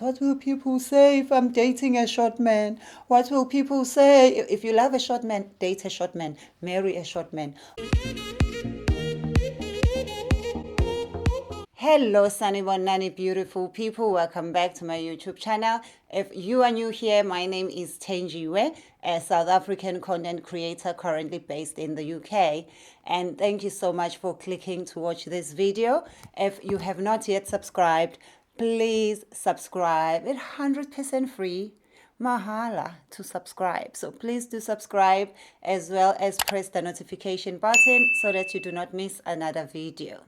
What will people say if I'm dating a short man? What will people say? If you love a short man, date a short man, marry a short man. Hello, Sanibonani, beautiful people. Welcome back to my YouTube channel. If you are new here, my name is Thenjiwe, a South African content creator currently based in the UK. And thank you so much for clicking to watch this video. If you have not yet subscribed, please subscribe. It's 100% free. Mahala to subscribe. So please do subscribe as well as press the notification button so that you do not miss another video.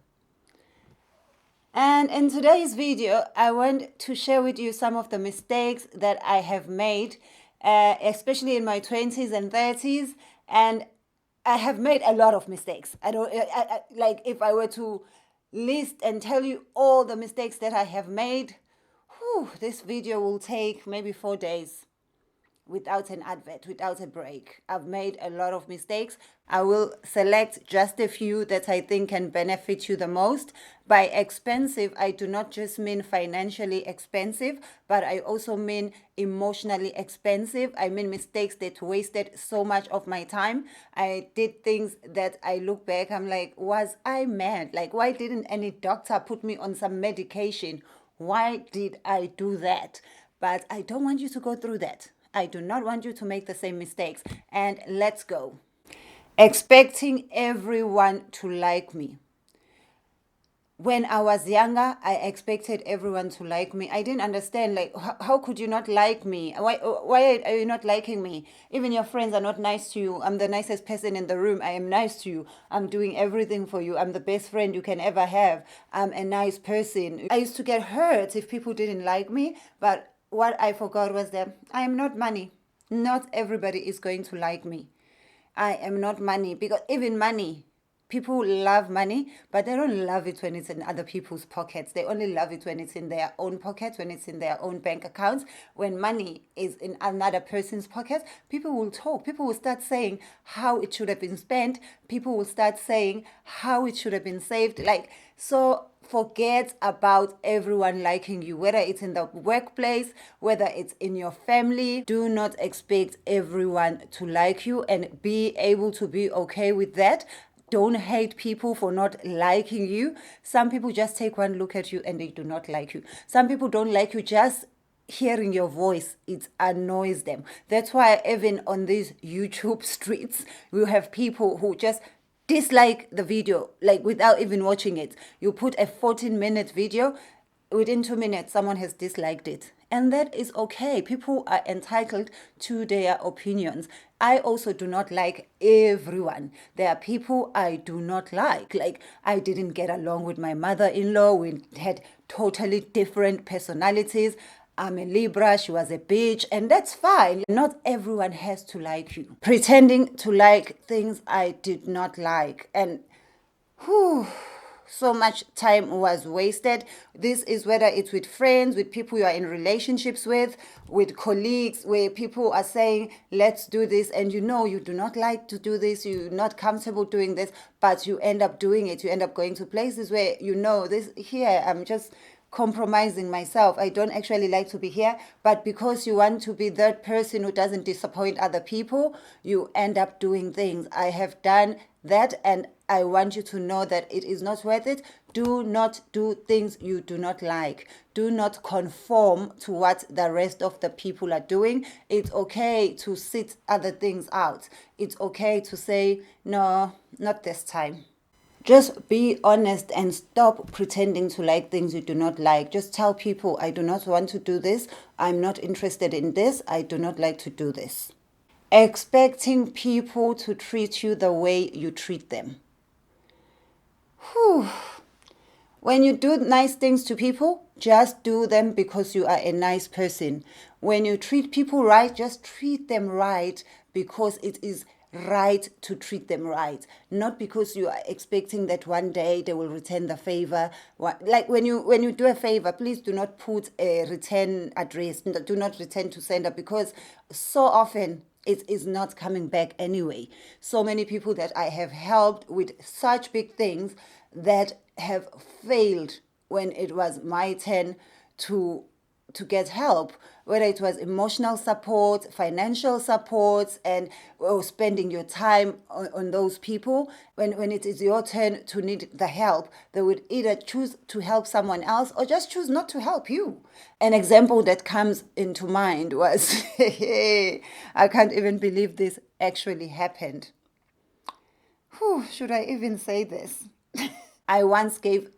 And in today's video, I want to share with you some of the mistakes that I have made, especially in my 20s and 30s. And I have made a lot of mistakes. Like if I were to list and tell you all the mistakes that I have made, this video will take maybe 4 days. Without an advert, without a break. I've made a lot of mistakes. I will select just a few that I think can benefit you the most. By expensive, I do not just mean financially expensive, but I also mean emotionally expensive. I mean mistakes that wasted so much of my time. I did things that I look back, I'm like, was I mad? Like, why didn't any doctor put me on some medication? Why did I do that? But I don't want you to go through that. I do not want you to make the same mistakes. And let's go. Expecting everyone to like me. When I was younger, I expected everyone to like me. I didn't understand, like, how could you not like me? Why are you not liking me? Even your friends are not nice to you. I'm the nicest person in the room. I am nice to you. I'm doing everything for you. I'm the best friend you can ever have. I'm a nice person. I used to get hurt if people didn't like me, but what I forgot was that I am not money. Not everybody is going to like me. I am not money, because even money, people love money, but they don't love it when it's in other people's pockets. They only love it when it's in their own pockets, when it's in their own bank accounts. When money is in another person's pocket, people will talk. People will start saying how it should have been spent. People will start saying how it should have been saved. So forget about everyone liking you, whether it's in the workplace, whether it's in your family. Do not expect everyone to like you, and be able to be okay with that. Don't hate people for not liking you. Some people just take one look at you and they do not like you. Some people don't like you just hearing your voice. It annoys them. That's why even on these YouTube streets, we have people who just dislike the video, like without even watching it. You put a 14-minute video, within 2 minutes someone has disliked it, and that is okay. People are entitled to their opinions. I also do not like everyone. There are people I do not like I didn't get along with my mother-in-law. We had totally different personalities. I'm a Libra, she was a bitch, and that's fine. Not everyone has to like you. Pretending to like things I did not like, and so much time was wasted. This is whether it's with friends, with people you are in relationships with colleagues, where people are saying, let's do this, and you know you do not like to do this, you're not comfortable doing this, but you end up doing it. You end up going to places where you know this, here I'm just compromising myself. I don't actually like to be here, but because you want to be that person who doesn't disappoint other people, you end up doing things. I have done that, and I want you to know that it is not worth it. Do not do things you do not like. Do not conform to what the rest of the people are doing. It's okay to sit other things out. It's okay to say, no, not this time. Just be honest and stop pretending to like things you do not like. Just tell people, I do not want to do this. I'm not interested in this. I do not like to do this. Expecting people to treat you the way you treat them. When you do nice things to people, just do them because you are a nice person. When you treat people right, just treat them right because it is right to treat them right, not because you are expecting that one day they will return the favor. Like when you do a favor, please do not put a return address. Do not return to sender, because so often it is not coming back anyway. So many people that I have helped with such big things that have failed when it was my turn to to get help, whether it was emotional support, financial support, and or spending your time on those people. When it is your turn to need the help, they would either choose to help someone else or just choose not to help you. An example that comes into mind was, I can't even believe this actually happened. Should I even say this? I once gave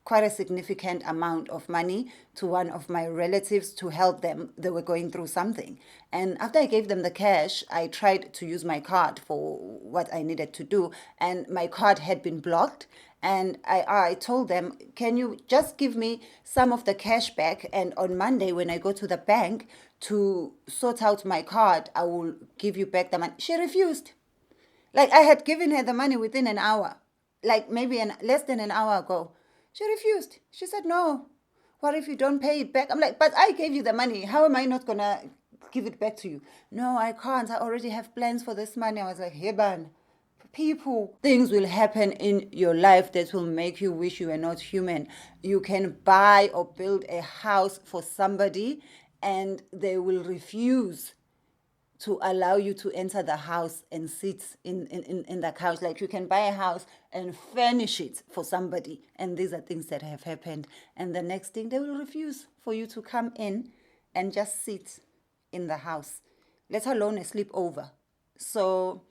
quite a significant amount of money to one of my relatives to help them. They were going through something. And after I gave them the cash, I tried to use my card for what I needed to do. And my card had been blocked. And I told them, can you just give me some of the cash back? And on Monday, when I go to the bank to sort out my card, I will give you back the money. She refused. Like, I had given her the money within an hour, like maybe less than an hour ago. She refused. She said, no. What if you don't pay it back? I'm like, but I gave you the money. How am I not going to give it back to you? No, I can't. I already have plans for this money. I was like, hey, man, people, things will happen in your life that will make you wish you were not human. You can buy or build a house for somebody and they will refuse to allow you to enter the house and sit in the couch. Like, you can buy a house and furnish it for somebody. And these are things that have happened. And the next thing, they will refuse for you to come in and just sit in the house, let alone a sleepover. So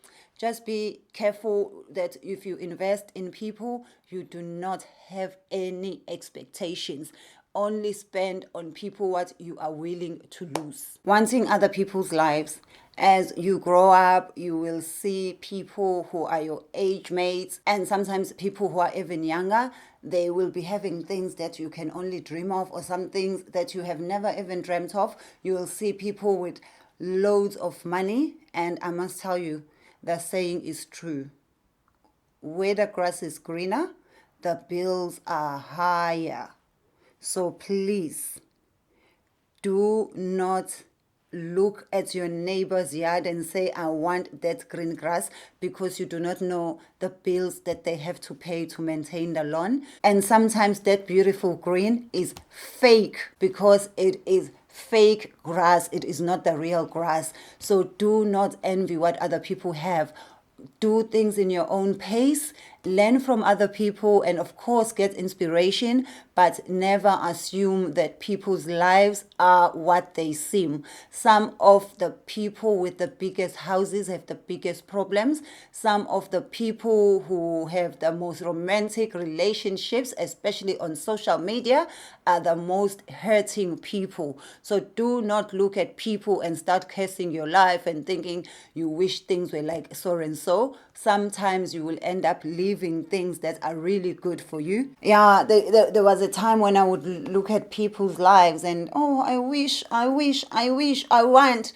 just be careful that if you invest in people, you do not have any expectations. Only spend on people what you are willing to lose. Wanting other people's lives. As you grow up, you will see people who are your age mates, and sometimes people who are even younger. They will be having things that you can only dream of, or some things that you have never even dreamt of. You will see people with loads of money, and I must tell you, the saying is true. Where the grass is greener, the bills are higher. So please, do not look at your neighbor's yard and say, I want that green grass, because you do not know the bills that they have to pay to maintain the lawn. And sometimes that beautiful green is fake, because it is fake grass. It is not the real grass. So do not envy what other people have. Do things in your own pace, learn from other people, and of course get inspiration, but never assume that people's lives are what they seem. Some of the people with the biggest houses have the biggest problems. Some of the people who have the most romantic relationships, especially on social media, are the most hurting people. So do not look at people and start cursing your life and thinking you wish things were like so and so. Sometimes you will end up living things that are really good for you. Yeah, there was a time when I would look at people's lives and, oh, I wish, I want.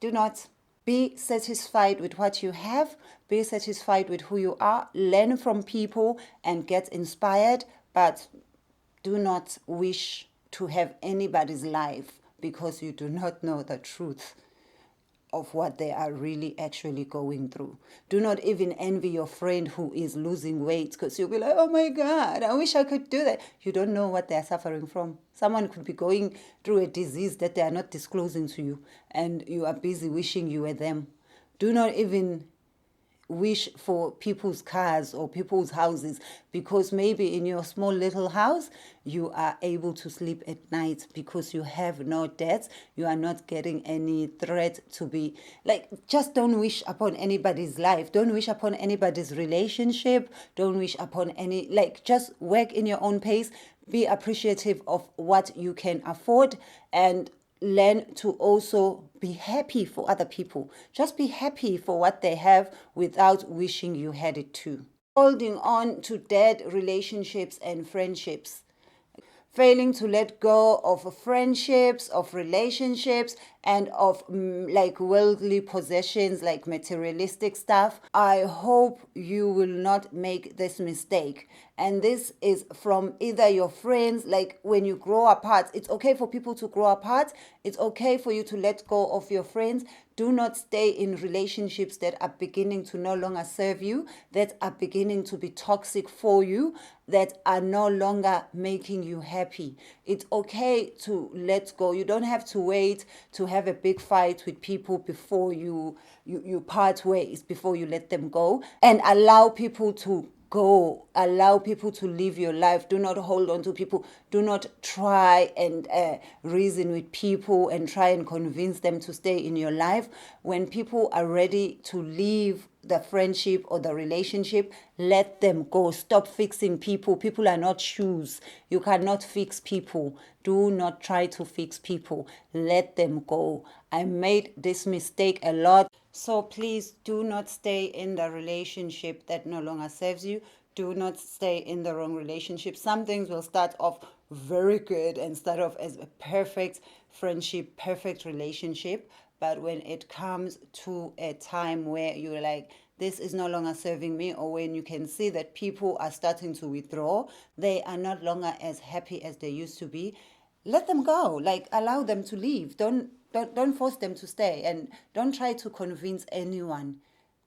Do not. Be satisfied with what you have. Be satisfied with who you are. Learn from people and get inspired. But do not wish to have anybody's life, because you do not know the truth of what they are really actually going through. Do not even envy your friend who is losing weight, because you'll be like, oh my God, I wish I could do that. You don't know what they're suffering from. Someone could be going through a disease that they are not disclosing to you, and you are busy wishing you were them. Do not even wish for people's cars or people's houses, because maybe in your small little house you are able to sleep at night because you have no debts. You are not getting any threat to be like, just don't wish upon anybody's life. Don't wish upon anybody's relationship. Don't wish upon any, like, just work in your own pace. Be appreciative of what you can afford, and learn to also be happy for other people. Just be happy for what they have without wishing you had it too. Holding on to dead relationships and friendships. Failing to let go of friendships, of relationships, and of like worldly possessions, like materialistic stuff. I hope you will not make this mistake. And this is from either your friends, like when you grow apart. It's okay for people to grow apart. It's okay for you to let go of your friends. Do not stay in relationships that are beginning to no longer serve you, that are beginning to be toxic for you. that are no longer making you happy. It's okay to let go. You don't have to wait to have a big fight with people before you part ways, before you let them go, and allow people to go, allow people to live your life. Do not hold on to people. Do not try and reason with people and try and convince them to stay in your life. When people are ready to leave the friendship or the relationship, let them go. Stop fixing people. People are not shoes. You cannot fix people. Do not try to fix people. Let them go. I made this mistake a lot. So please do not stay in the relationship that no longer serves you. Do not stay in the wrong relationship. Some things will start off very good and start off as a perfect friendship, perfect relationship. But when it comes to a time where you're like, this is no longer serving me, or when you can see that people are starting to withdraw, they are not longer as happy as they used to be, let them go. Like, allow them to leave. Don't force them to stay, and don't try to convince anyone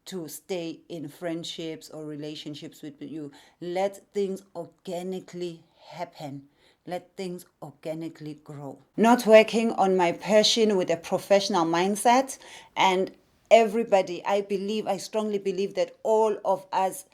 to stay in friendships or relationships with you. Let things organically happen. Let things organically grow. Not working on my passion with a professional mindset. And everybody, I strongly believe that all of us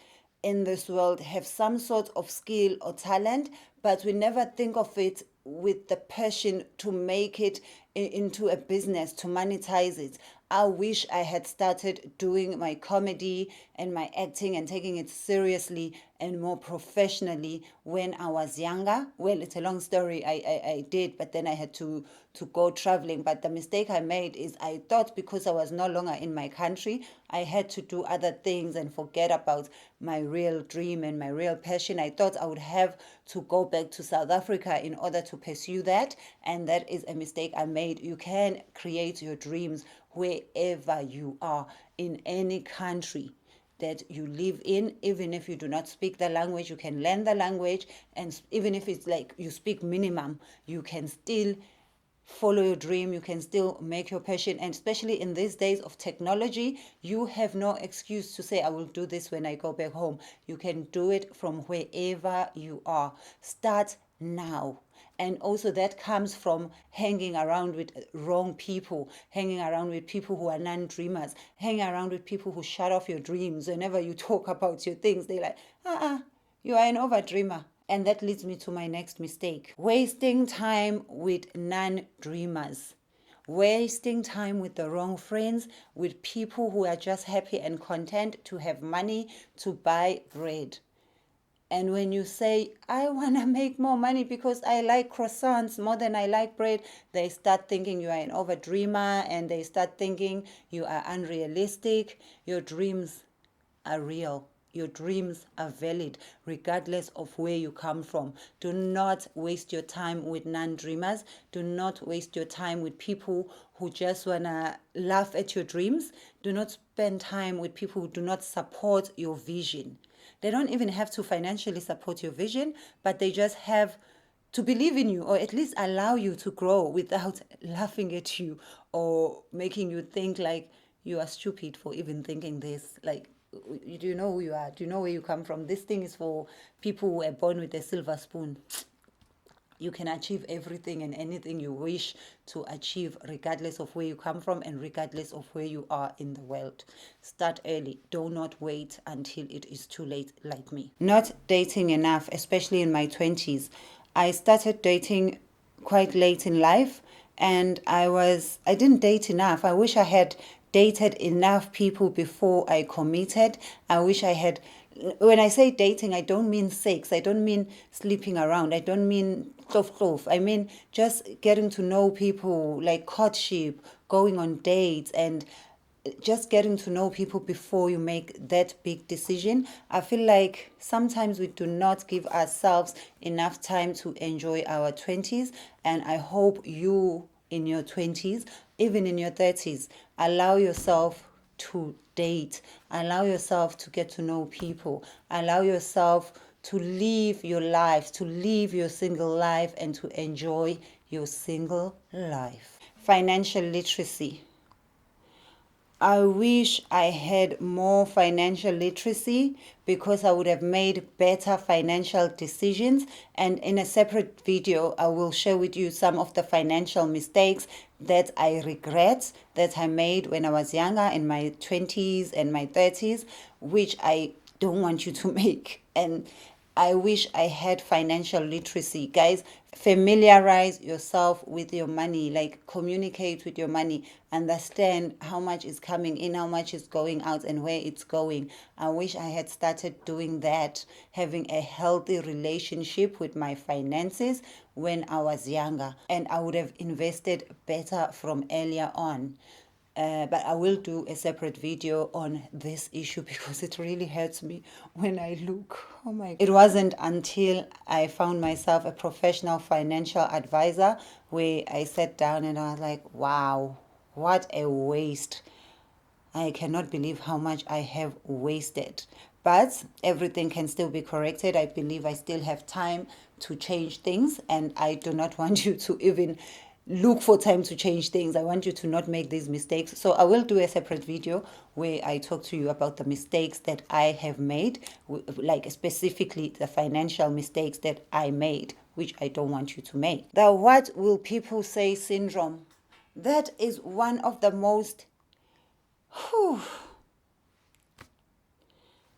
in this world have some sort of skill or talent, but we never think of it with the passion to make it into a business, to monetize it. I wish I had started doing my comedy and my acting and taking it seriously and more professionally when I was younger. Well, it's a long story. I did, but then I had to go traveling. But the mistake I made is I thought because I was no longer in my country, I had to do other things and forget about my real dream and my real passion. I thought I would have to go back to South Africa in order to pursue that. And that is a mistake I made. You can create your dreams wherever you are, in any country that you live in. Even if you do not speak the language, you can learn the language. And even if it's like you speak minimum, you can still follow your dream. You can still make your passion. And especially in these days of technology, you have no excuse to say, I will do this when I go back home. You can do it from wherever you are. Start now. And also that comes from hanging around with wrong people, hanging around with people who are non-dreamers, hanging around with people who shut off your dreams. Whenever you talk about your things, they're like, you are an overdreamer. And that leads me to my next mistake. Wasting time with non-dreamers. Wasting time with the wrong friends, with people who are just happy and content to have money to buy bread. And when you say, I want to make more money because I like croissants more than I like bread, they start thinking you are an overdreamer, and they start thinking you are unrealistic. Your dreams are real. Your dreams are valid regardless of where you come from. Do not waste your time with non-dreamers. Do not waste your time with people who just want to laugh at your dreams. Do not spend time with people who do not support your vision. They don't even have to financially support your vision, but they just have to believe in you, or at least allow you to grow without laughing at you or making you think like you are stupid for even thinking this. Like, do you know who you are? Do you know where you come from? This thing is for people who are born with a silver spoon. You can achieve everything and anything you wish to achieve, regardless of where you come from and regardless of where you are in the world. Start early. Do not wait until it is too late, like me. Not dating enough, especially in my 20s. I started dating quite late in life, and I didn't date enough. I wish I had dated enough people before I committed. I wish I had. When I say dating, I don't mean sex. I don't mean sleeping around. I don't mean clove. I mean just getting to know people, like courtship, going on dates, and just getting to know people before you make that big decision. I feel like sometimes we do not give ourselves enough time to enjoy our 20s, and I hope you in your 20s, even in your 30s, allow yourself to date, allow yourself to get to know people, allow yourself to live your life, to live your single life, and to enjoy your single life. Financial literacy. I wish I had more financial literacy because I would have made better financial decisions. And in a separate video, I will share with you some of the financial mistakes that I regret that I made when I was younger, in my 20s and my 30s, which I don't want you to make. And I wish I had financial literacy. Guys, familiarize yourself with your money, like communicate with your money, understand how much is coming in, how much is going out, and where it's going. I wish I had started doing that, having a healthy relationship with my finances when I was younger, and I would have invested better from earlier on. But I will do a separate video on this issue because it really hurts me when I look. Oh my God. It wasn't until I found myself a professional financial advisor where I sat down and I was like, wow, what a waste. I cannot believe how much I have wasted. But everything can still be corrected. I believe I still have time to change things, and I do not want you to even look for time to change things. I want you to not make these mistakes. So I will do a separate video where I talk to you about the mistakes that I have made, like specifically the financial mistakes that I made, which I don't want you to make. The what will people say syndrome. That is one of the most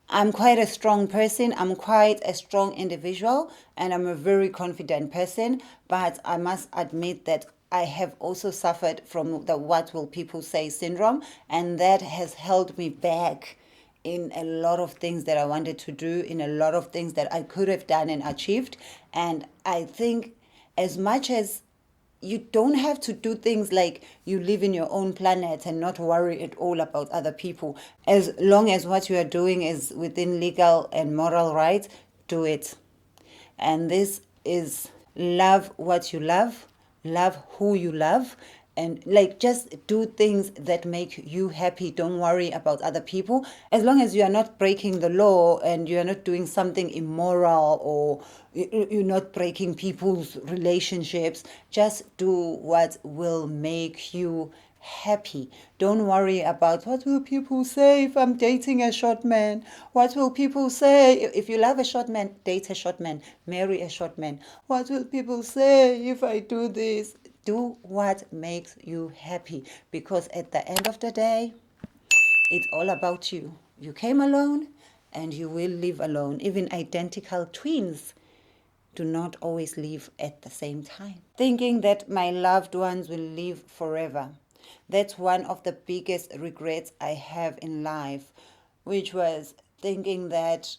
I'm quite a strong person. I'm quite a strong individual, and I'm a very confident person. But I must admit that I have also suffered from the what will people say syndrome, and that has held me back in a lot of things that I wanted to do, in a lot of things that I could have done and achieved. And I think as much as you don't have to do things like you live in your own planet and not worry at all about other people. As long as what you are doing is within legal and moral rights, do it. And this is love what you love who you love, and like just do things that make you happy. Don't worry about other people. As long as you are not breaking the law and you are not doing something immoral, or you're not breaking people's relationships, just do what will make you happy. Don't worry about what will people say if I'm dating a short man. What will people say if you love a short man? Date a short man, marry a short man. What will people say if I do this? Do what makes you happy, because at the end of the day, it's all about you. You came alone and you will live alone. Even identical twins do not always live at the same time. Thinking that my loved ones will live forever. That's one of the biggest regrets I have in life, which was thinking that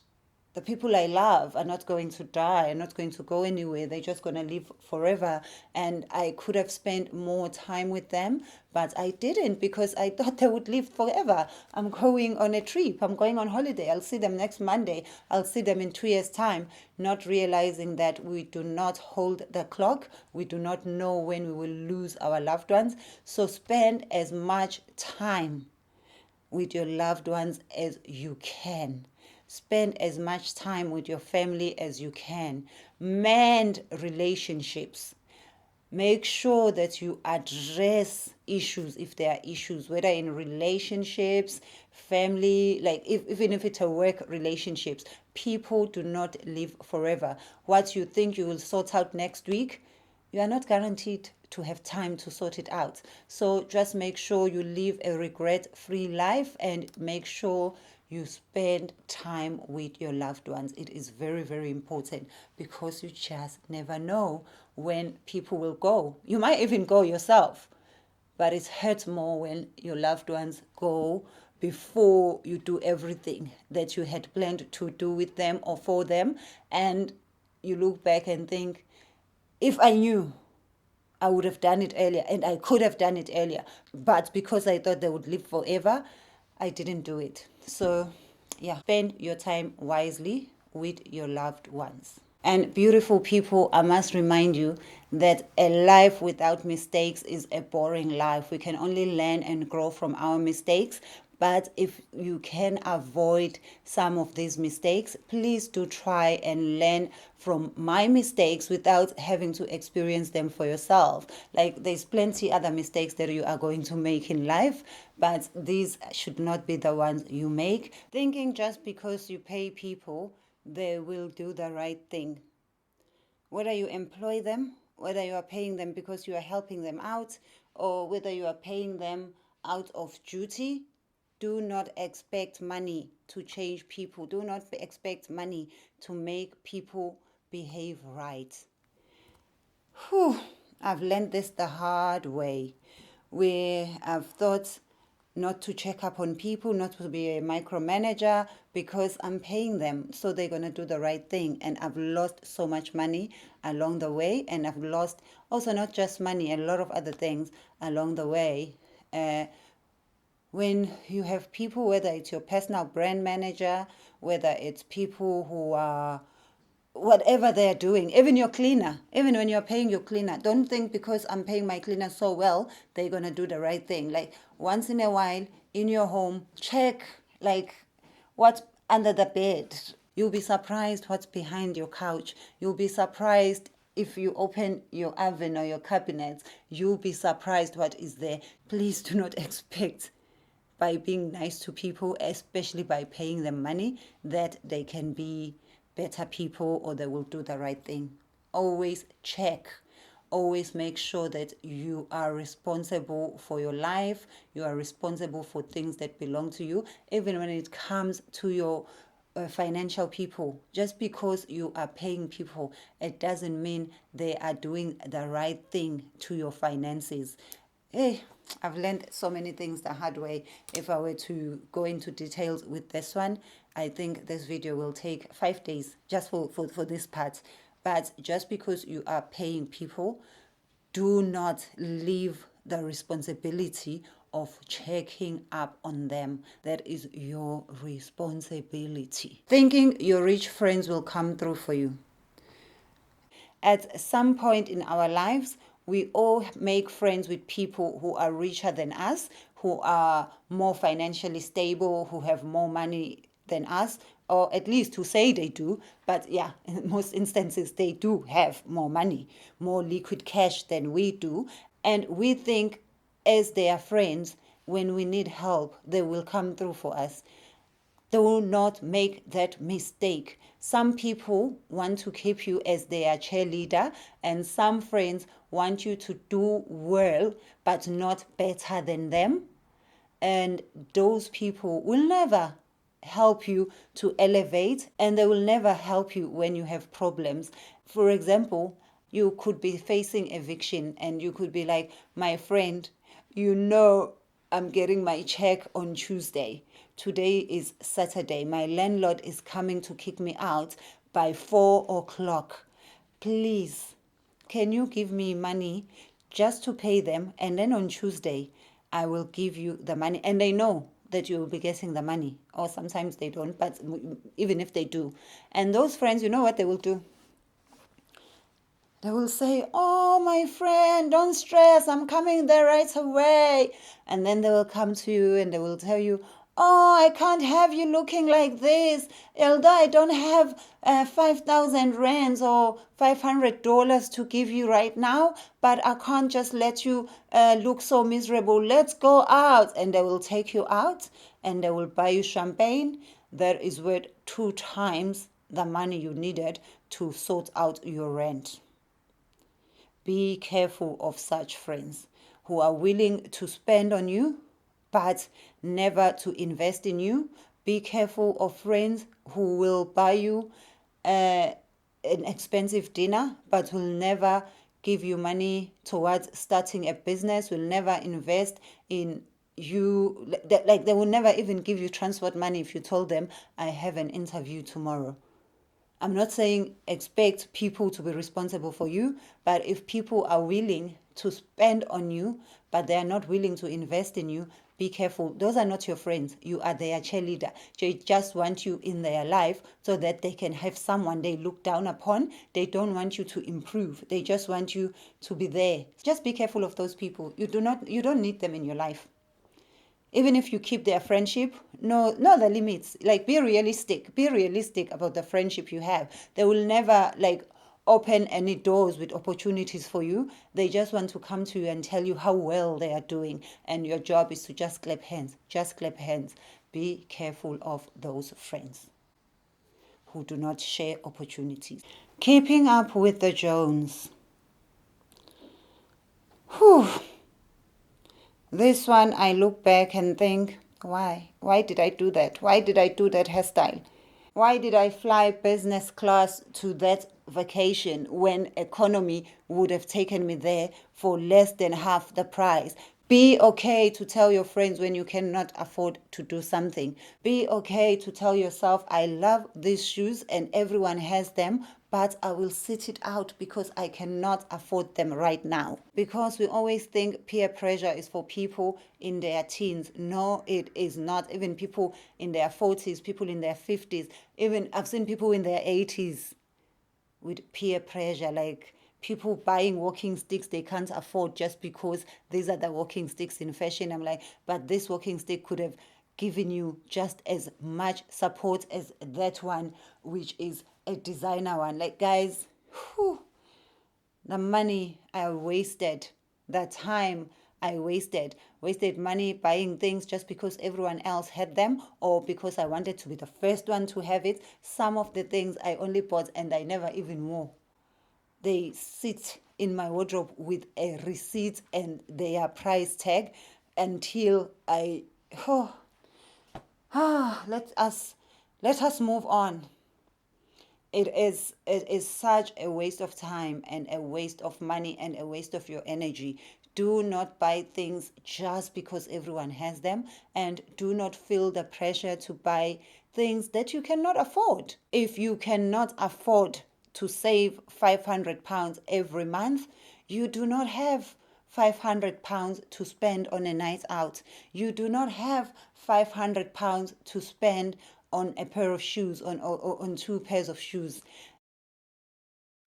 the people I love are not going to die, are not going to go anywhere. They're just going to live forever. And I could have spent more time with them, but I didn't, because I thought they would live forever. I'm going on a trip. I'm going on holiday. I'll see them next Monday. I'll see them in 2 years' time, not realizing that we do not hold the clock. We do not know when we will lose our loved ones. So spend as much time with your loved ones as you can. Spend as much time with your family as you can. Mend relationships. Make sure that you address issues if there are issues, whether in relationships, family, like even if it's a work relationships. People do not live forever. What you think you will sort out next week, you are not guaranteed to have time to sort it out. So just make sure you live a regret-free life, and make sure you spend time with your loved ones. It is very, very important, because you just never know when people will go. You might even go yourself, but it hurts more when your loved ones go before you do everything that you had planned to do with them or for them. And you look back and think, if I knew, I would have done it earlier, and I could have done it earlier. But because I thought they would live forever, I didn't do it. So, yeah, spend your time wisely with your loved ones. And beautiful people, I must remind you that a life without mistakes is a boring life. We can only learn and grow from our mistakes, But if you can avoid some of these mistakes, please do try and learn from my mistakes without having to experience them for yourself. Like, there's plenty other mistakes that you are going to make in life, but these should not be the ones you make. Thinking just because you pay people, they will do the right thing. Whether you employ them, whether you are paying them because you are helping them out, or whether you are paying them out of duty, do not expect money to change people. Do not expect money to make people behave right. Whew, I've learned this the hard way, where I've thought not to check up on people, not to be a micromanager because I'm paying them, so they're going to do the right thing. And I've lost so much money along the way, and I've lost also not just money, a lot of other things along the way. When you have people, whether it's your personal brand manager, whether it's people who are whatever they're doing, even your cleaner, even when you're paying your cleaner, don't think because I'm paying my cleaner so well, they're going to do the right thing. Like, once in a while in your home, check like what's under the bed. You'll be surprised what's behind your couch. You'll be surprised if you open your oven or your cabinets. You'll be surprised what is there. Please do not expect, by being nice to people, especially by paying them money, that they can be better people or they will do the right thing. Always check. Always make sure that you are responsible for your life. You are responsible for things that belong to you, even when it comes to your financial people. Just because you are paying people, it doesn't mean they are doing the right thing to your finances. Hey, I've learned so many things the hard way. If I were to go into details with this one, I think this video will take 5 days just for this part. But just because you are paying people, do not leave the responsibility of checking up on them. That is your responsibility. Thinking your rich friends will come through for you. At some point in our lives, we all make friends with people who are richer than us, who are more financially stable, who have more money than us, or at least who say they do. But yeah, in most instances, they do have more money, more liquid cash than we do. And we think, as their friends, when we need help, they will come through for us. Do not make that mistake. Some people want to keep you as their cheerleader, and some friends want you to do well, but not better than them. And those people will never help you to elevate, and they will never help you when you have problems. For example, you could be facing eviction, and you could be like, my friend, I'm getting my check on Tuesday. Today is Saturday. My landlord is coming to kick me out by 4 o'clock. Please, can you give me money just to pay them? And then on Tuesday, I will give you the money. And they know that you will be getting the money. Or sometimes they don't, but even if they do. And those friends, you know what they will do? They will say, oh, my friend, don't stress. I'm coming there right away. And then they will come to you and they will tell you, oh, I can't have you looking like this. Although I don't have 5,000 rands or $500 to give you right now, but I can't just let you look so miserable. Let's go out. And they will take you out and they will buy you champagne. That is worth 2 times the money you needed to sort out your rent. Be careful of such friends who are willing to spend on you, but never to invest in you. Be careful of friends who will buy you an expensive dinner, but will never give you money towards starting a business, will never invest in you. Like, they will never even give you transport money if you told them, I have an interview tomorrow. I'm not saying expect people to be responsible for you, but if people are willing to spend on you, but they are not willing to invest in you, be careful. Those are not your friends. You are their cheerleader. They just want you in their life so that they can have someone they look down upon. They don't want you to improve. They just want you to be there. Just be careful of those people. You don't need them in your life. Even if you keep their friendship, know the limits. Like, be realistic. Be realistic about the friendship you have. They will never like open any doors with opportunities for you. They just want to come to you and tell you how well they are doing. And your job is to just clap hands. Just clap hands. Be careful of those friends who do not share opportunities. Keeping up with the Jones. Whew. This one, I look back and think, why? Why did I do that? Why did I do that hairstyle? Why did I fly business class to that vacation when economy would have taken me there for less than half the price? Be okay to tell your friends when you cannot afford to do something. Be okay to tell yourself, I love these shoes and everyone has them, but I will sit it out because I cannot afford them right now. Because we always think peer pressure is for people in their teens. No, it is not. Even people in their 40s, people in their 50s, even I've seen people in their 80s with peer pressure, like people buying walking sticks they can't afford just because these are the walking sticks in fashion. I'm like, but this walking stick could have given you just as much support as that one, which is a designer one. Like, guys, whew, the money I wasted, the time I wasted money buying things just because everyone else had them or because I wanted to be the first one to have it. Some of the things I only bought and I never even wore. They sit in my wardrobe with a receipt and their price tag until I let us move on. It is such a waste of time and a waste of money and a waste of your energy. Do not buy things just because everyone has them, and do not feel the pressure to buy things that you cannot afford. If you cannot afford to save £500 every month, you do not have £500 to spend on a night out. You do not have £500 to spend on a pair of shoes, on two pairs of shoes.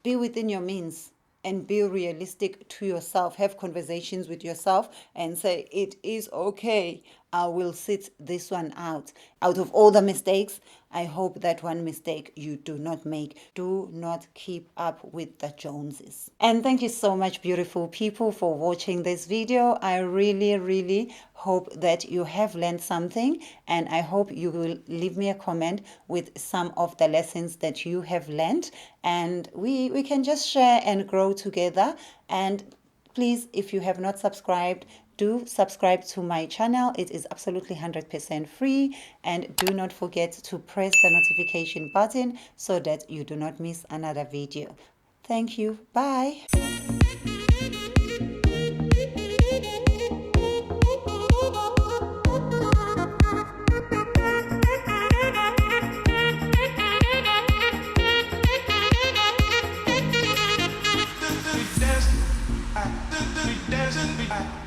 Be within your means and be realistic to yourself. Have conversations with yourself and say, it is okay. I will sit this one out. Out of all the mistakes, I hope that one mistake you do not make. Do not keep up with the Joneses. And thank you so much, beautiful people, for watching this video. I really, really hope that you have learned something, and I hope you will leave me a comment with some of the lessons that you have learned, and we can just share and grow together. And please, if you have not subscribed, do subscribe to my channel. It is absolutely 100% free, and do not forget to press the notification button so that you do not miss another video. Thank you. Bye.